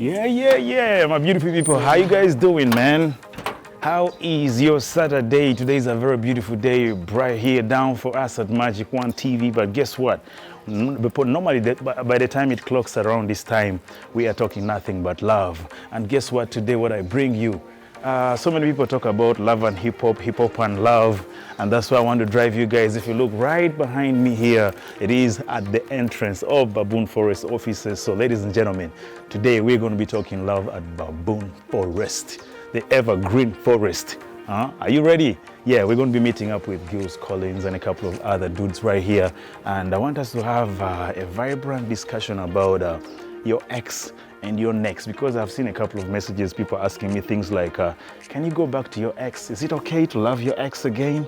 Yeah, my beautiful people. How you guys doing, man? How is your Saturday? Today is a very beautiful day, bright here down for us at Magic One TV. But guess what? Normally, by the time it clocks around this time, we are talking nothing but love. And guess what? Today, what I bring you. So many people talk about love and hip hop and love, and that's why I want to drive you guys. If you look right behind me here, it is at the entrance of Baboon Forest offices. So ladies and gentlemen, today we're going to be talking love at Baboon Forest, the evergreen forest. Are you ready? Yeah, we're going to be meeting up with Gilles Collins and a couple of other dudes right here, and I want us to have a vibrant discussion about your ex and your next, because I've seen a couple of messages, people asking me things like, can you go back to your ex? Is it okay to love your ex again?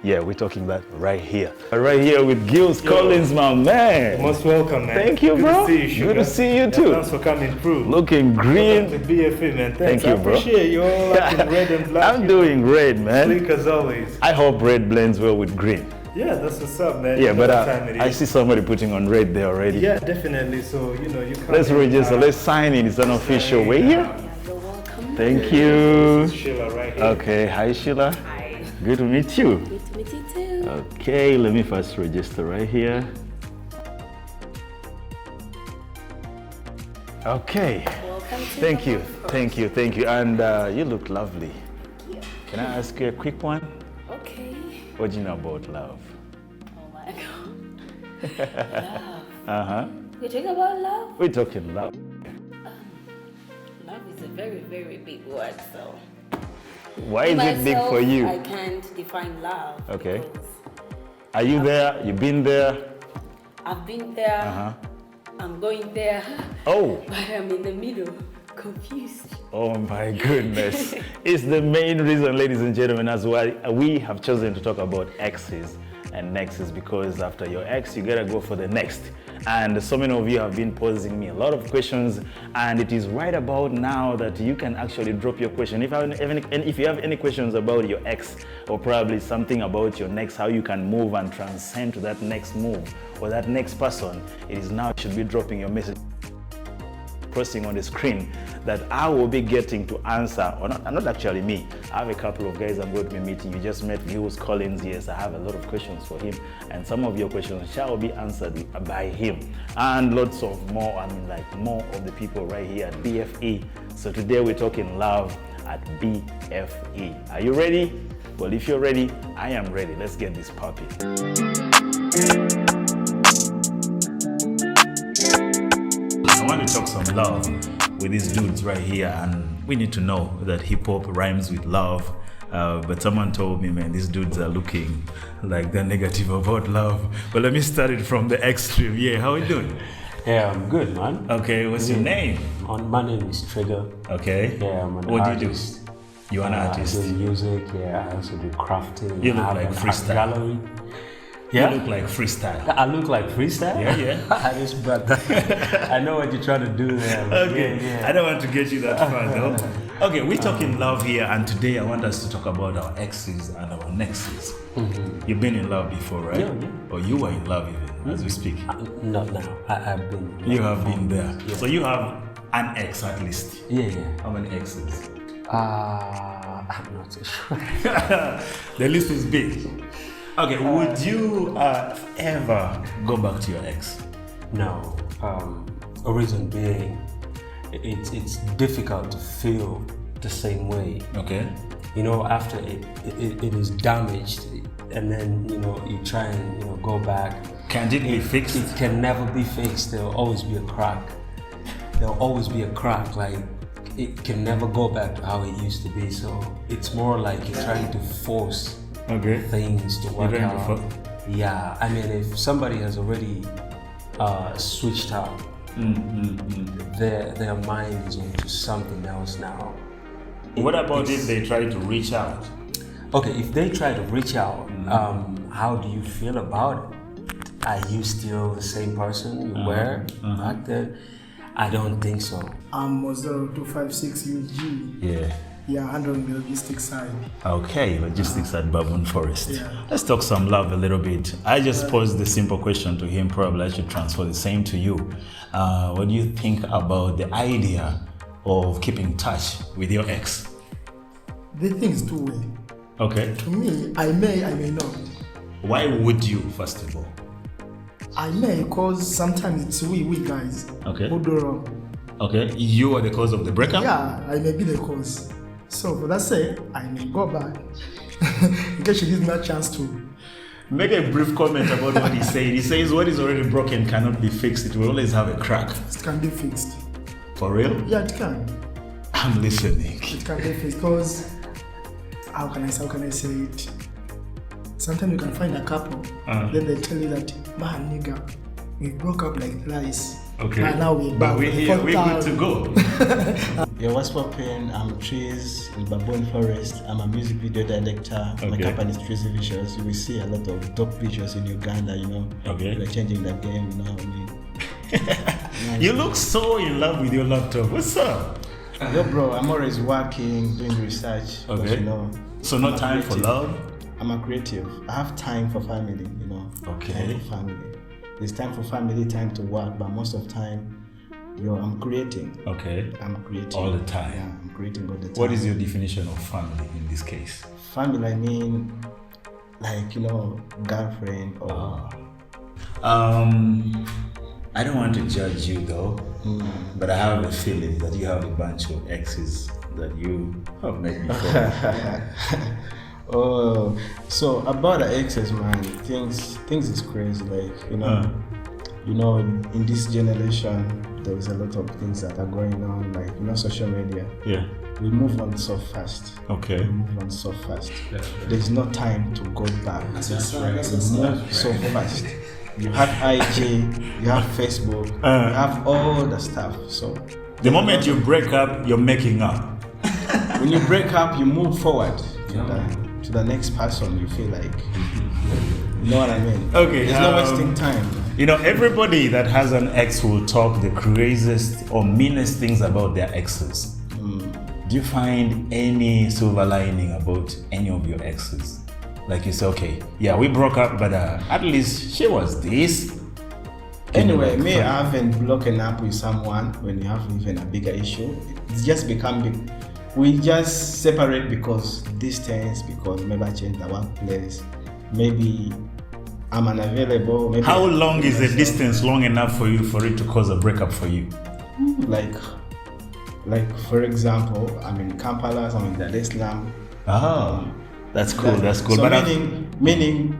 Yeah, we're talking that right here. Right here with Gilles Collins, my man. Most welcome, man. Thank you, bro. Good to see you, Shugga. Good to see you too. Thanks for coming through. Looking green. The BFE, man. Thanks. Thank you, bro. I appreciate you all looking red and black. I'm doing red, man. Sleek as always. I hope red blends well with green. Yeah, that's what's up, man. Yeah, but I see somebody putting on red there already. Yeah, definitely. So, you know, you can't... Let's register, let's sign in. It's an official way here. You're welcome. Thank you. This is Sheila right here. Okay, hi Sheila. Hi. Good to meet you. Good to meet you too. Okay, let me first register right here. Okay. Welcome to Thank you, Baboon Forest. thank you. And you look lovely. Thank you. Can I ask you a quick one? Okay. What do you know about love? Oh my God. Love. We talk about love? We're talking love. Love is a very, very big word, so. Why is it big for you? I can't define love. Okay. because Are you there? You've been there? I've been there. I'm going there. Oh. But I'm in the middle, confused. Oh my goodness. It's the main reason, ladies and gentlemen, as well, we have chosen to talk about exes and nexts, because after your ex, you gotta go for the next. And so many of you have been posing me a lot of questions, and it is right about now that you can actually drop your question. If you have any questions about your ex, or probably something about your next, how you can move and transcend to that next move or that next person, it is now you should be dropping your message crossing on the screen that I will be getting to answer, or not actually me. I have a couple of guys I'm going to be meeting. You just met Gilles Collins. Yes, I have a lot of questions for him, and some of your questions shall be answered by him, and lots of more. I mean, like more of the people right here at BFE. So today we're talking love at BFE. Are you ready? Well, if you're ready, I am ready. Let's get this popping. I want to talk some love with these dudes right here, and we need to know that hip hop rhymes with love. But someone told me, man, these dudes are looking like they're negative about love. But let me start it from the extreme. Yeah, how are you doing? Yeah, I'm good, man. Okay, what's your name? My name is Trigger. Okay. Yeah, I'm an what artist. do you do? You're an artist. I do music, yeah, I also do crafting. You look I have like an freestyle. art gallery. Yeah? You look like freestyle. I look like freestyle? Yeah. I just brought that. I know what you're trying to do there. Okay, Yeah. I don't want to get you that far though. Okay, we're talking love here, and today I want us to talk about our exes and our nexts. You've been in love before, right? Yeah. Or you were in love even as we speak. Not now. I've been. You have been there. Yeah. So you have an ex at least. Yeah. How many exes? I'm not so sure. The list is big. Okay, would you ever go back to your ex? No. A reason being, it's difficult to feel the same way. Okay. You know, after it is damaged, and then, you know, you try and, you know, go back. Can it be fixed? It can never be fixed. There'll always be a crack. There'll always be a crack. Like, it can never go back to how it used to be. So it's more like you're trying to force things to work out. Yeah, I mean, if somebody has already switched out, their mind is into something else now. What about if they try to reach out? Okay, if they try to reach out, how do you feel about it? Are you still the same person you were back then? I don't think so. I'm 0256 UG. Yeah. Yeah, handling the logistics side. Okay, logistics at Baboon Forest. Yeah. Let's talk some love a little bit. I just posed the simple question to him. Probably I should transfer the same to you. What do you think about the idea of keeping in touch with your ex? The thing is two way. Okay. To me, I may not. Why would you, first of all? I may, because sometimes it's we guys Okay. who do wrong. Okay. You are the cause of the breakup? Yeah, I may be the cause. So for that sake, I may go back in case she gives me a chance to. Make a brief comment about what he said. He says what is already broken cannot be fixed. It will always have a crack. It can be fixed. For real? Yeah, it can. I'm listening. It can be fixed because how can I say it? Sometimes you can find a couple, then they tell you that, man, nigga, we broke up like thrice. Okay. And now we're But back. we're here. We're good to go. Yeah, what's poppin'? I'm Trees in Baboon Forest. I'm a music video director. My Okay. company is Trees Visuals. You will see a lot of dope visuals in Uganda, you know. Okay. We're changing the game, you know what I mean? You look so in love with your laptop. What's up? Yo, bro, I'm always working, doing research. 'cause, Okay. You know, So no I'm a time for creative. love? I'm a creative. I have time for family, you know. Okay. Time for family. There's time for family, time to work, but most of the time, I'm creating. Okay. I'm creating. All the time. Yeah, I'm creating all the time. What is your definition of family in this case? Family, I mean, like, you know, girlfriend or... I don't want to judge you though, but I have a feeling that you have a bunch of exes that you have met before. Oh, so about the exes, man, things is crazy. Like, you know, in this generation, there is a lot of things that are going on, like, you know, social media. Yeah. We move on so fast. Okay. We move on so fast. There's no time to go back. We move so fast. You have IG, you have Facebook, you have all the stuff. So The moment you break up, you're making up. when you break up, you move forward to the next person. You feel like, you know what I mean? Okay, There's no wasting time. You know, everybody that has an ex will talk the craziest or meanest things about their exes. Do you find any silver lining about any of your exes? Like you say, okay, yeah, we broke up, but at least she was this. Anyway, me, I haven't broken up with someone when you have even a bigger issue. It's just become big. We just separate because distance, because maybe I changed the workplace, maybe I'm unavailable. Maybe How long is the distance long enough for it to cause a breakup for you? Like for example, I'm in Kampala, I'm in Dar es Salaam. Oh, that's cool. That's cool. So But meaning,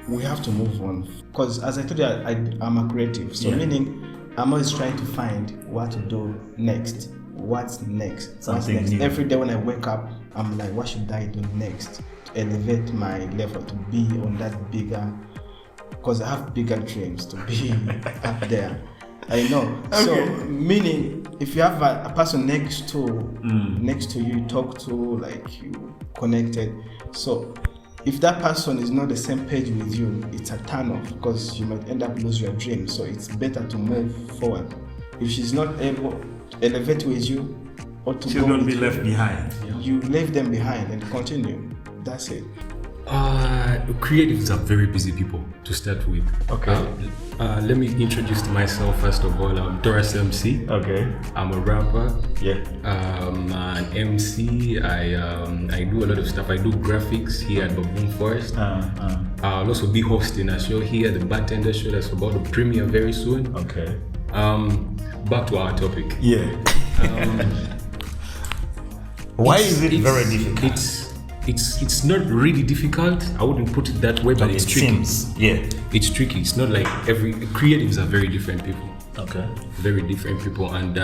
we have to move on. Because as I told you, I'm a creative. So Yeah. meaning, I'm always trying to find what to do next. What's next? Something What's next? new. Every day when I wake up, I'm like, what should I do next? To elevate my level, to be on that bigger. Because I have bigger dreams to be up there. I know. Okay. So meaning, if you have a person next to you, talk to, like you connected. So if that person is not the same page with you, it's a turn off because you might end up lose your dream. So it's better to move forward. If she's not able to elevate with you or to she'll go not with be you, left behind. you leave them behind and continue. That's it. Creatives are very busy people to start with. Okay. Let me introduce myself first of all. I'm Doris MC. Okay. I'm a rapper. Yeah. An MC. I do a lot of stuff. I do graphics here at Baboon Forest. I'll also be hosting a show here, the Bartender Show, that's about to premiere very soon. Okay. Back to our topic. Yeah. Why is it very difficult? It's not really difficult. I wouldn't put it that way, but it's tricky. Seems, yeah. It's tricky. It's not like creatives are very different people. Okay. Very different people, and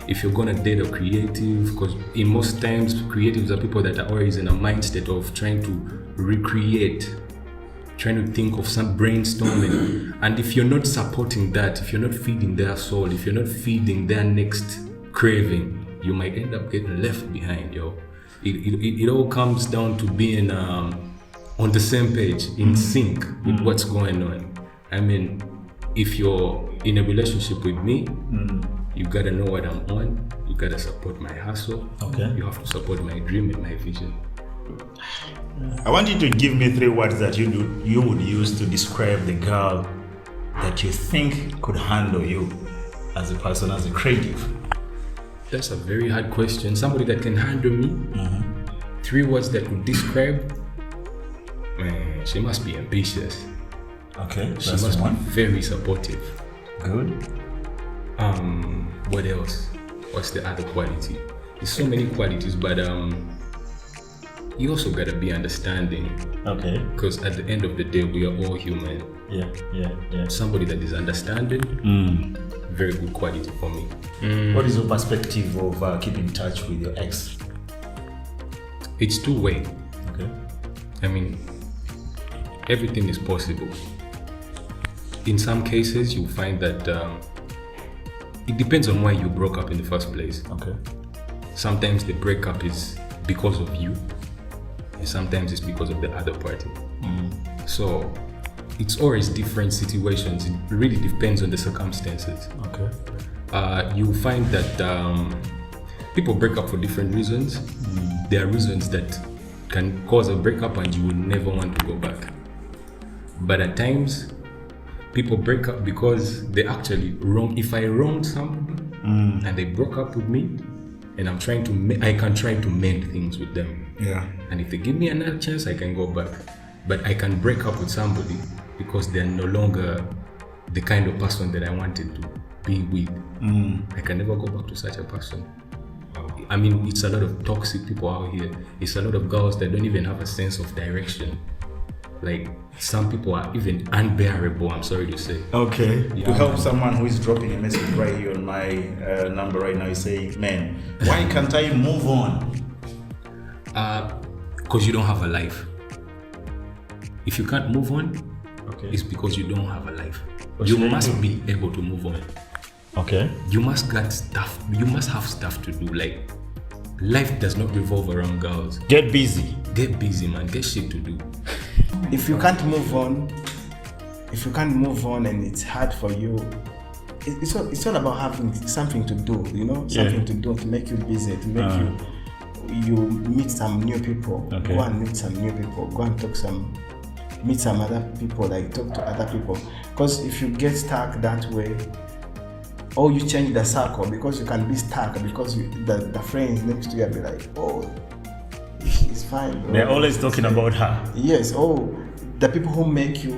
if you're gonna date a creative, because in most times creatives are people that are always in a mindset of trying to recreate, trying to think of some brainstorming, and if you're not supporting that, if you're not feeding their soul, if you're not feeding their next craving, you might end up getting left behind, yo. It all comes down to being on the same page, in sync with what's going on. I mean, if you're in a relationship with me, you gotta know what I'm on. You gotta support my hustle. Okay. You have to support my dream and my vision. I want you to give me 3 words that you would use to describe the girl that you think could handle you as a person, as a creative? That's a very hard question. Somebody that can handle me. 3 words that would describe. Man, she must be ambitious. Okay, She that's must one. be very supportive. Good. What else? What's the other quality? There's so many qualities, but you also gotta be understanding. Okay. Because at the end of the day, we are all human. Yeah. Somebody that is understanding, very good quality for me. What is your perspective of keeping in touch with your ex? It's two-way. Okay. I mean, everything is possible. In some cases, you find that it depends on why you broke up in the first place. Okay. Sometimes the breakup is because of you, and sometimes it's because of the other party. So it's always different situations. It really depends on the circumstances. Okay. You find that people break up for different reasons. There are reasons that can cause a breakup and you will never want to go back. But at times, people break up because they actually wrong. If I wronged somebody and they broke up with me, and I'm trying to, I can try to mend things with them. Yeah. And if they give me another chance, I can go back. But I can break up with somebody because they're no longer the kind of person that I wanted to be with. I can never go back to such a person. I mean, it's a lot of toxic people out here. It's a lot of girls that don't even have a sense of direction. Like, some people are even unbearable, I'm sorry to say. Okay. Yeah. To help someone who is dropping a message right here on my number right now, you say, man, why can't I move on? Because you don't have a life. If you can't move on, it's because you don't have a life. You must be able to move on. Okay. You must got stuff. You must have stuff to do. Like, life does not revolve around girls. Get busy. Get busy, man. Get shit to do. If you can't move on, and it's hard for you, it's all about having something to do, something to do to make you busy, to make you meet some new people. Okay. Go and meet some new people. Go and meet some other people, like talk to other people. Because if you get stuck that way, or you change the circle, because you can be stuck because the friends next to you will be like, oh, it's fine, bro. They're always talking about her. Yes, the people who make you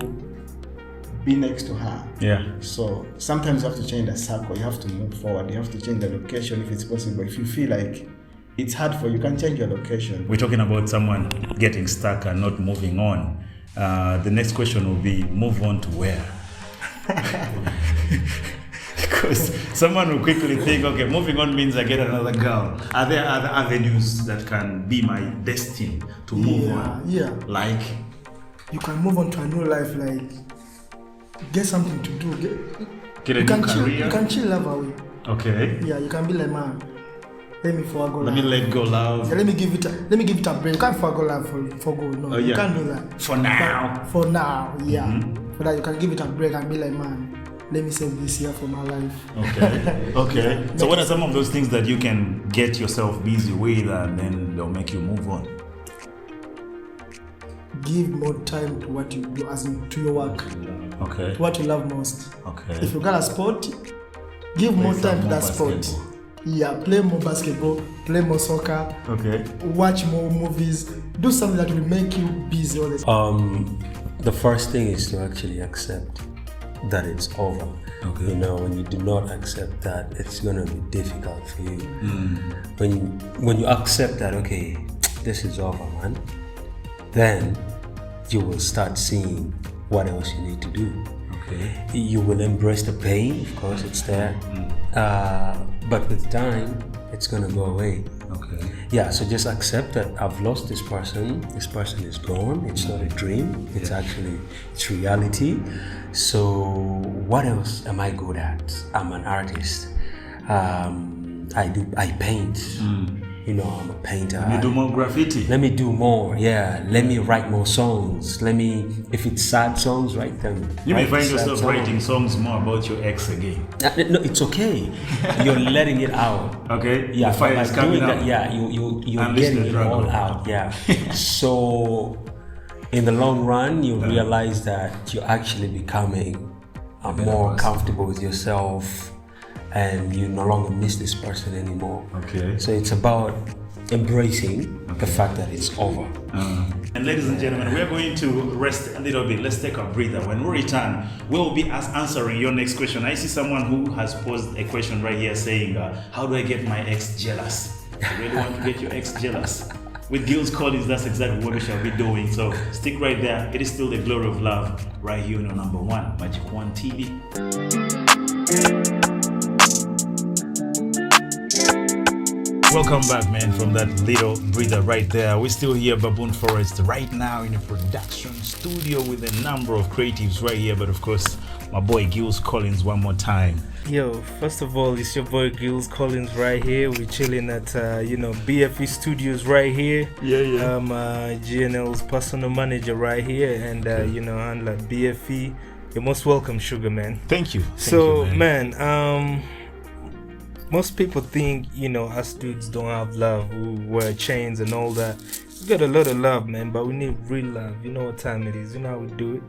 be next to her. Yeah. So sometimes you have to change the circle, you have to move forward, you have to change the location if it's possible. If you feel like it's hard for you, you can change your location. We're talking about someone getting stuck and not moving on. The next question will be, move on to where? Because someone will quickly think, okay, moving on means I get another girl. Are there other avenues that can be my destiny to move on? Yeah. Like? You can move on to a new life, like get something to do. Get a you new can chill. career? You can chill love away. Okay. Yeah, you can be like, man, let me forgo Let me let go love. Yeah, let me give it a break. You can't forgo love for good. No, you can't do that. For now. But for now, yeah. For that, you can give it a break and be like, man, let me save this year for my life. Okay. Okay. So what are some of those things that you can get yourself busy with and then they'll make you move on? Give more time to what you do, as in to your work. Okay. What you love most. Okay. If you got a sport, give more time to that sport. Yeah, play more basketball, play more soccer. Okay. Watch more movies. Do something that will make you busy all the time. The first thing is to actually accept that it's over. Okay. When you do not accept that, it's gonna be difficult for you. When you accept that, okay, this is over, man, then you will start seeing what else you need to do. Okay. You will embrace the pain, of course, it's there. But with time, it's gonna go away. Okay. Yeah, so just accept that I've lost this person is gone, it's not a dream, it's reality. So what else am I good at? I'm an artist. I paint. I'm a painter. You do more graffiti. Let me do more, yeah. Let me write more songs. If it's sad songs, write them. You may Write find sad yourself songs. writing songs more about your ex again. No, it's okay. You're letting it out. Okay. Yeah, The fire by is coming doing out. that, yeah, you're Unleash getting the it dragon. all out. Yeah. So, in the long run, you realize that you're actually becoming more comfortable with yourself. and you no longer miss this person anymore. Okay. So it's about embracing the fact that it's over. And ladies and gentlemen, we're going to rest a little bit. Let's take a breather. When we return, we'll be answering your next question. I see someone who has posed a question right here saying, how do I get my ex jealous? I really want to get your ex jealous. With Gills Collins, that's exactly what we shall be doing. So stick right there. It is still the glory of love right here on your number one, Magic One TV. Welcome back, man, from that little breather right there. We're still here, Baboon Forest, right now in a production studio with a number of creatives right here. But of course, my boy Gills Collins one more time. Yo, first of all, it's your boy Gills Collins right here. We're chilling at, BFE Studios right here. Yeah. GNL's personal manager right here. And, handler BFE. You're most welcome, Shugga, man. Thank you. So, man, most people think, us dudes don't have love. We wear chains and all that. We got a lot of love, man, but we need real love. You know what time it is. You know how we do it.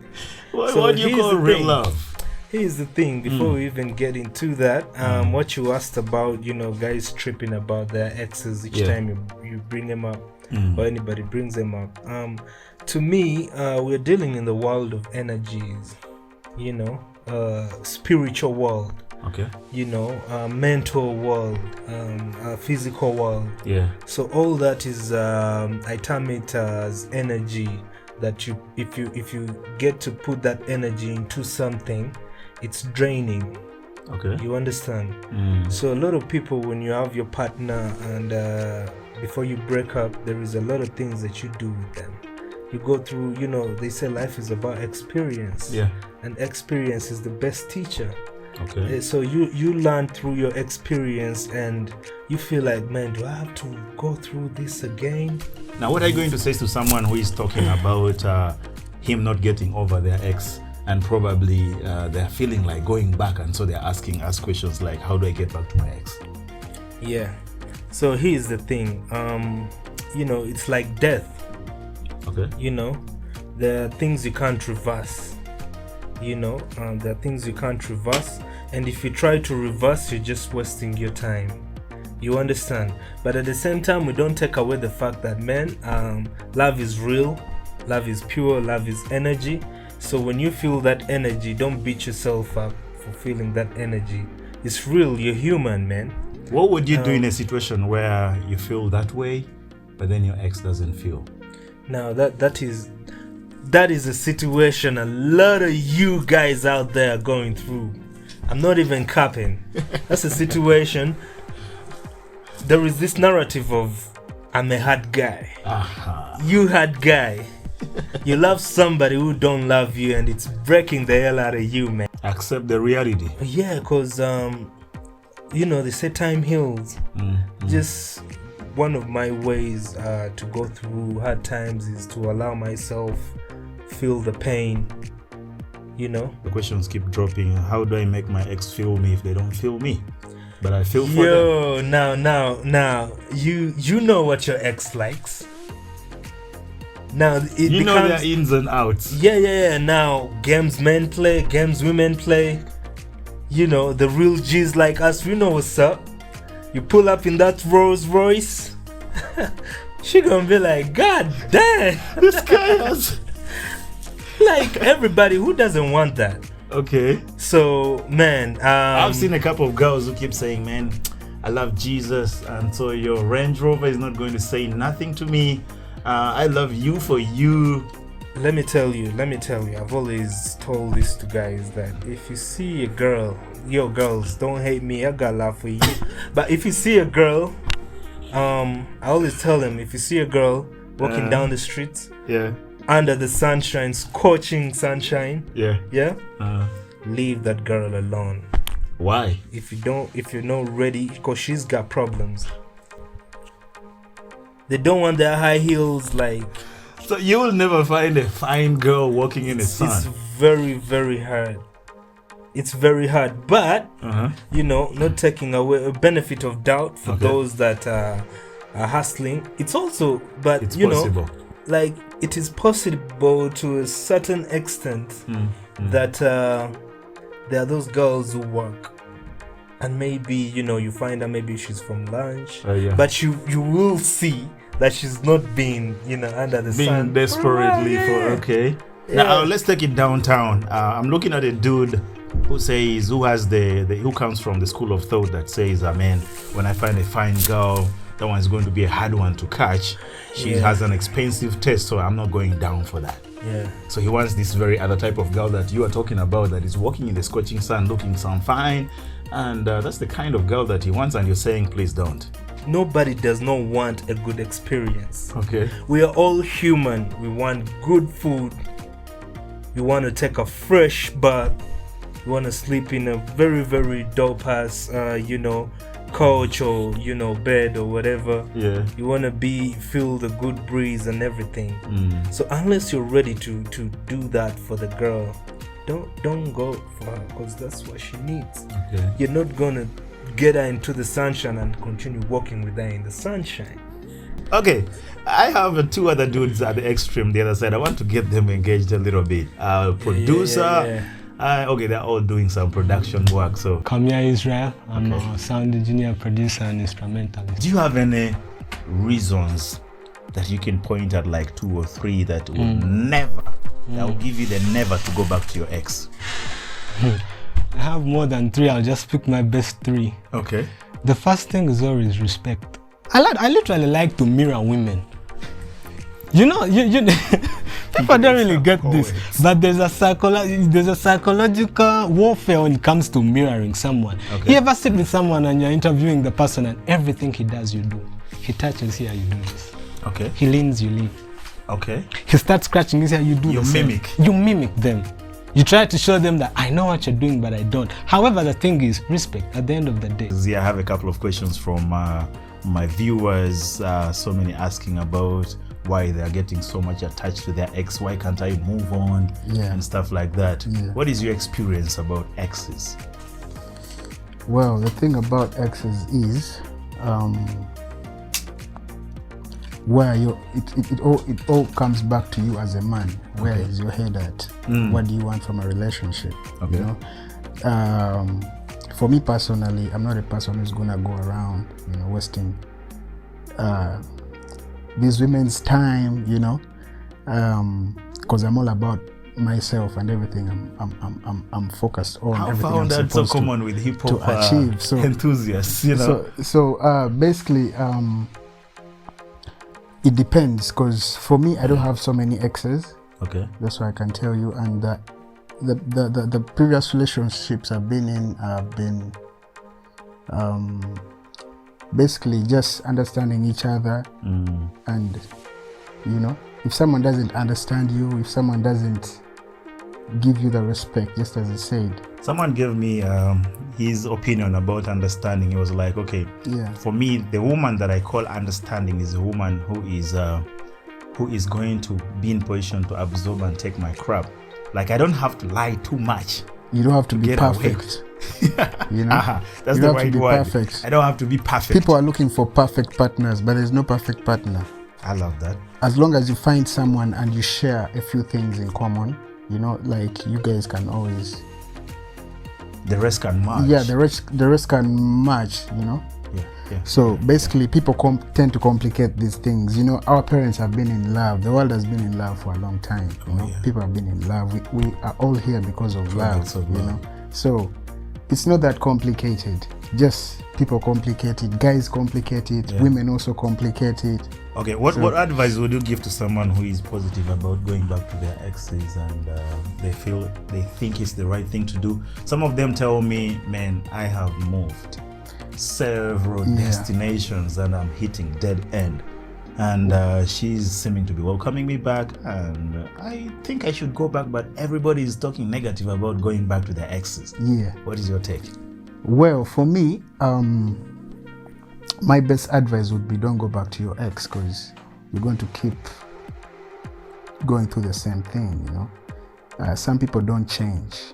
What do you call real love? Here's the thing, before we even get into that, what you asked about, guys tripping about their exes each time you bring them up, or anybody brings them up. To me, we're dealing in the world of energies, spiritual world. Okay. Mental world, physical world. Yeah. So all that is, I term it as energy. That if you get to put that energy into something, it's draining. Okay. You understand? So a lot of people, when you have your partner and before you break up, there is a lot of things that you do with them. You go through, they say life is about experience. Yeah. And experience is the best teacher. Okay. So you learn through your experience and you feel like, man, do I have to go through this again? Now, what are you going to say to someone who is talking about him not getting over their ex and probably they're feeling like going back, and so they're asking us questions like, how do I get back to my ex? Yeah. So here's the thing. It's like death. Okay. There are things you can't reverse. There are things you can't reverse, and if you try to reverse, you're just wasting your time. You understand? But at the same time, we don't take away the fact that, man, love is real, love is pure, love is energy. So when you feel that energy, don't beat yourself up for feeling that energy. It's real. You're human, man. What would you do in a situation where you feel that way, but then your ex doesn't feel? Now that is a situation a lot of you guys out there are going through. I'm not even capping. That's a situation. There is this narrative of, I'm a hard guy. You hard guy. You love somebody who don't love you, and it's breaking the hell out of you, man. Accept the reality. Yeah, because they say time heals. Just one of my ways to go through hard times is to allow myself feel the pain. The questions keep dropping. How do I make my ex feel me if they don't feel me? But I feel for them. Now, you know what your ex likes. Now it you becomes, know their ins and outs. Yeah. Now games men play, games women play. The real G's like us, we know what's up. You pull up in that Rolls Royce, she gonna be like, God damn, This guy has. like everybody who doesn't want that. Okay. So man, I've seen a couple of girls who keep saying, man, I love Jesus, and so your Range Rover is not going to say nothing to me. I love you for you. Let me tell you, I've always told this to guys that if you see a girl, girls, don't hate me, I got love for you. But if you see a girl, I always tell them, if you see a girl walking down the streets, under the sunshine, scorching sunshine, leave that girl alone. Why? If you're not ready, because she's got problems. They don't want their high heels, like. So you will never find a fine girl walking in the sun. It's very, very hard. It's very hard, but not taking away a benefit of doubt for those that are hustling. It's also, but it's possible. Like it is possible to a certain extent that there are those girls who work and maybe you find out maybe she's from lunch, Yeah. but you will see that she's not being under the Being sun desperately for a while, for yeah. okay. Now let's take it downtown. I'm looking at a dude who comes from the school of thought that says, man, when I find a fine girl, that one's going to be a hard one to catch. She has an expensive taste, so I'm not going down for that. Yeah. So he wants this very other type of girl that you are talking about, that is walking in the scorching sun, looking so fine, and that's the kind of girl that he wants. And you're saying, please don't. Nobody does not want a good experience. Okay. We are all human. We want good food. We want to take a fresh bath. We want to sleep in a very, very dope ass, couch or bed or whatever. Yeah. You want to feel the good breeze and everything. So unless you're ready to do that for the girl, don't go for her, because that's what she needs. Okay. You're not gonna get her into the sunshine and continue walking with her in the sunshine. Okay, I have two other dudes at the extreme, the other side. I want to get them engaged a little bit. Producer. Yeah. Okay, they're all doing some production work. So, Kamia Israel. I'm a sound engineer, producer, and instrumentalist. do you have any reasons that you can point at, like 2 or 3, that will that will give you the never to go back to your ex? I have more than 3. I'll just pick my best 3. Okay. The first thing is always respect. I literally like to mirror women. You people don't really get this, but there's a psychological warfare when it comes to mirroring someone. Okay. You ever sit with someone and you're interviewing the person, and everything he does you do? He touches here, you do this. Okay. He leans, you lean. Okay. He starts scratching his hair, you do You the same. mimic. You mimic them. You try to show them that I know what you're doing, but I don't. However, the thing is respect at the end of the day. I have a couple of questions from my viewers. So many asking about why they are getting so much attached to their ex. Why can't I move on? Yeah. And stuff like that. Yeah. What is your experience about exes? Well, the thing about exes is where it all comes back to you as a man. Where is your head at? What do you want from a relationship? Okay. You know? For me personally, I'm not a person who's gonna go around, wasting these women's time, because I'm all about myself and everything. I'm focused on How everything found I'm that so supposed common with hip hop to achieve. So enthusiasts? So basically, it depends, because for me, I don't have so many exes. Okay. That's why I can tell you. And the previous relationships I've been in have been basically just understanding each other. And if someone doesn't understand you, if someone doesn't give you the respect, just as I said. Someone gave me his opinion about understanding. He was like, okay, Yeah. for me, the woman that I call understanding is a woman who is going to be in position to absorb and take my crap. Like, I don't have to lie too much. You don't have to be get away. perfect. That's You the don't have to right be word. perfect. I don't have to be perfect. People are looking for perfect partners, but there's no perfect partner. I love that. As long as you find someone and you share a few things in common, like you guys can always. The rest can match. Yeah, the rest can match. Yeah. So basically, people tend to complicate these things. Our parents have been in love. The world has been in love for a long time. People have been in love. We are all here because of love. So it's not that complicated. Just people complicate it. Guys complicate it. Women also complicate it. Okay, what advice would you give to someone who is positive about going back to their exes and they think it's the right thing to do? Some of them tell me, man, I have moved several destinations and I'm hitting dead end. And she's seeming to be welcoming me back, and I think I should go back, but everybody is talking negative about going back to their exes. Yeah. What is your take? Well, for me, my best advice would be don't go back to your ex, because you're going to keep going through the same thing, Some people don't change.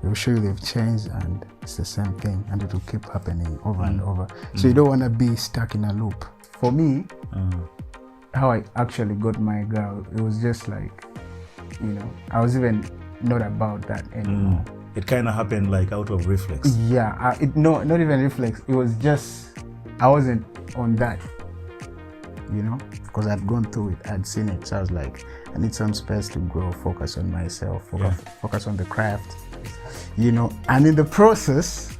They will show you they've changed and it's the same thing, and it will keep happening over and over. So you don't want to be stuck in a loop. For me, how I actually got my girl, it was just like, I was even not about that anymore. It kind of happened like out of reflex. Yeah, no, not even reflex. It was just, I wasn't on that, you know, because I'd gone through it, I'd seen it. So I was like, I need some space to grow, focus on myself, focus on the craft, you know. And in the process,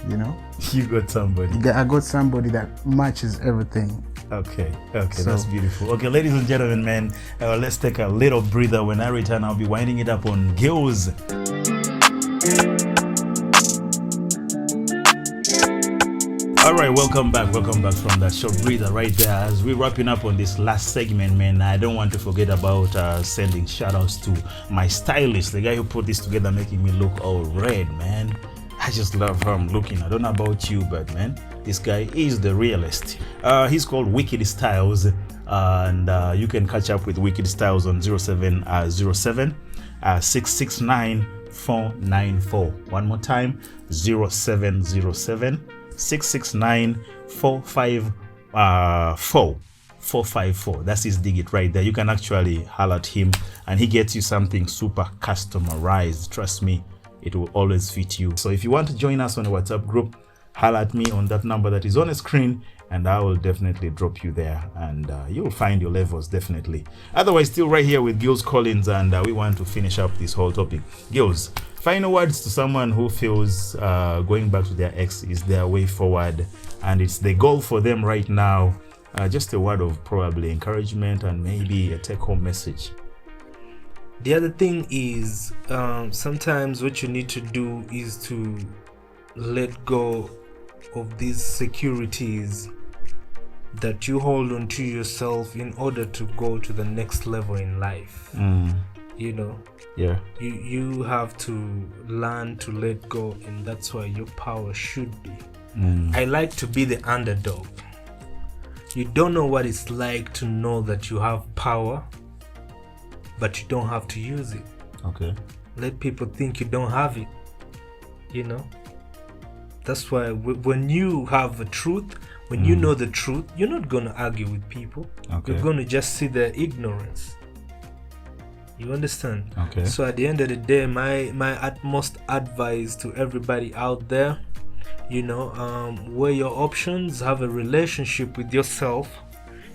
you know, you got somebody. I got somebody that matches everything. Okay, that's beautiful. Okay, ladies and gentlemen, man, let's take a little breather. When I return, I'll be winding it up on Gills. All right, welcome back from that short breather right there. As we're wrapping up on this last segment, man, I don't want to forget about sending shout outs to my stylist, the guy who put this together, making me look all red, man. I just love how I'm looking. I don't know about you, but man, this guy is the realest. He's called Wicked Styles, and you can catch up with Wicked Styles on 0707 669 494. One more time, 0707 669 454. That's his digit right there. You can actually holler at him and he gets you something super customized. Trust me, it will always fit you. So if you want to join us on the WhatsApp group, holler at me on that number that is on the screen, and I will definitely drop you there, and you'll find your levels definitely. Otherwise, still right here with Gills Collins, and we want to finish up this whole topic. Gills, final words to someone who feels going back to their ex is their way forward, and it's the goal for them right now. Just a word of probably encouragement and maybe a take-home message. The other thing is, sometimes what you need to do is to let go of these securities that you hold on to yourself in order to go to the next level in life. You know, you have to learn to let go, and that's where your power should be. I like to be the underdog. You don't know what it's like to know that you have power, but you don't have to use it. Okay. Let people think you don't have it. You know, that's why when you have the truth, when you know the truth, you're not going to argue with people. You're going to just see their ignorance. You understand? Okay. So at the end of the day, my utmost advice to everybody out there, you know, weigh your options, have a relationship with yourself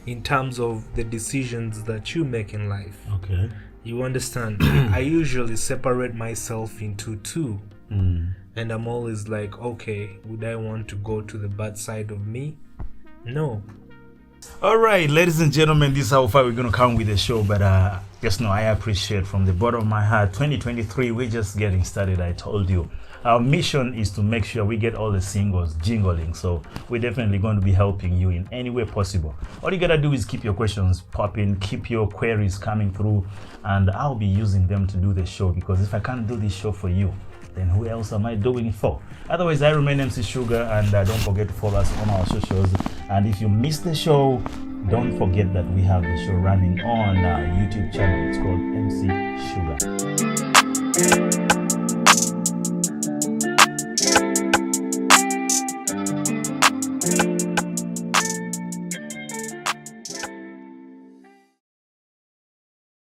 in terms of the decisions that you make in life. Okay. You understand? I usually separate myself into two. And I'm always like, okay, would I want to go to the bad side of me? No. All right, ladies and gentlemen, this is how far we're going to come with the show. But just know I appreciate from the bottom of my heart, 2023, we're just getting started. I told you. Our mission is to make sure we get all the singles jingling. So we're definitely going to be helping you in any way possible. All you got to do is keep your questions popping, keep your queries coming through, and I'll be using them to do the show. Because if I can't do this show for you, then who else am I doing it for? Otherwise, I remain MC Shugga, and don't forget to follow us on our socials. And if you missed the show, don't forget that we have the show running on our YouTube channel. It's called MC Shugga.